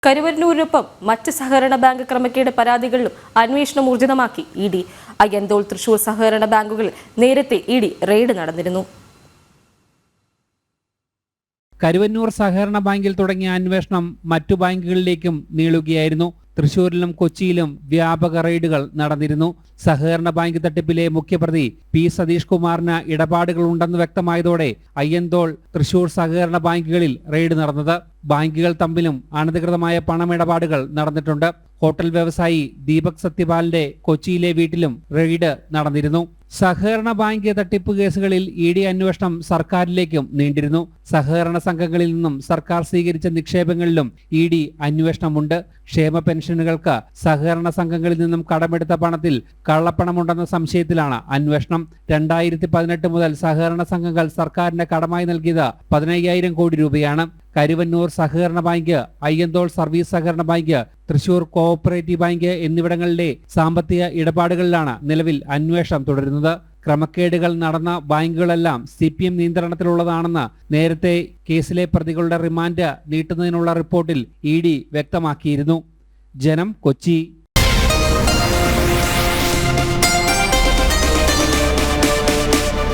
കരുവന്നൂരിനൊപ്പം മറ്റ് സഹകരണ ബാങ്ക് ക്രമക്കേട് പരാതികളിലും അന്വേഷണം ഊർജിതമാക്കി ഇഡി. അയ്യന്തോൾ, തൃശൂർ സഹകരണ ബാങ്കുകളിൽ നേരത്തെ ഇഡി റെയ്ഡ് നടന്നിരുന്നു. കരുവന്നൂർ സഹകരണ ബാങ്കിൽ തുടങ്ങിയ അന്വേഷണം മറ്റു ബാങ്കുകളിലേക്കും നീളുകയായിരുന്നു. തൃശൂരിലും കൊച്ചിയിലും വ്യാപക റെയ്ഡുകൾ നടന്നിരുന്നു. സഹകരണ ബാങ്ക് തട്ടിപ്പിലെ മുഖ്യപ്രതി പി സതീഷ് കുമാറിന് ഇടപാടുകൾ ഉണ്ടെന്ന് വ്യക്തമായതോടെ അയ്യന്തോൾ, തൃശൂർ സഹകരണ ബാങ്കുകളിൽ റെയ്ഡ് നടന്നത്. ബാങ്കുകൾ തമ്മിലും അനധികൃതമായ പണമിടപാടുകൾ നടന്നിട്ടുണ്ട്. ഹോട്ടൽ വ്യവസായി ദീപക് സത്യപാലിന്റെ കൊച്ചിയിലെ വീട്ടിലും റെയ്ഡ് നടന്നിരുന്നു. സഹകരണ ബാങ്ക് തട്ടിപ്പ് കേസുകളിൽ ഇഡി അന്വേഷണം സർക്കാരിലേക്കും നീണ്ടിരുന്നു. സഹകരണ സംഘങ്ങളിൽ നിന്നും സർക്കാർ സ്വീകരിച്ച നിക്ഷേപങ്ങളിലും ഇഡി അന്വേഷണമുണ്ട്. ക്ഷേമ പെൻഷനുകൾക്ക് സഹകരണ സംഘങ്ങളിൽ നിന്നും കടമെടുത്ത പണത്തിൽ കള്ളപ്പണമുണ്ടെന്ന സംശയത്തിലാണ് അന്വേഷണം. 2018 മുതൽ സഹകരണ സംഘങ്ങൾ സർക്കാരിന് കടമായി നൽകിയത് 15,000 കോടി രൂപയാണ്. കരുവന്നൂർ സഹകരണ ബാങ്ക്, അയ്യന്തോൾ സർവീസ് സഹകരണ ബാങ്ക്, തൃശൂർ കോഓപ്പറേറ്റീവ് ബാങ്ക് എന്നിവിടങ്ങളിലെ സാമ്പത്തിക ഇടപാടുകളിലാണ് നിലവിൽ അന്വേഷണം തുടരുന്നത്. ക്രമക്കേടുകൾ നടന്ന ബാങ്കുകളെല്ലാം CPM നിയന്ത്രണത്തിലുള്ളതാണെന്ന് നേരത്തെ കേസിലെ പ്രതികളുടെ റിമാൻഡ് നീട്ടുന്നതിനുള്ള റിപ്പോർട്ടിൽ ഇഡി വ്യക്തമാക്കിയിരുന്നു. ജനം, കൊച്ചി.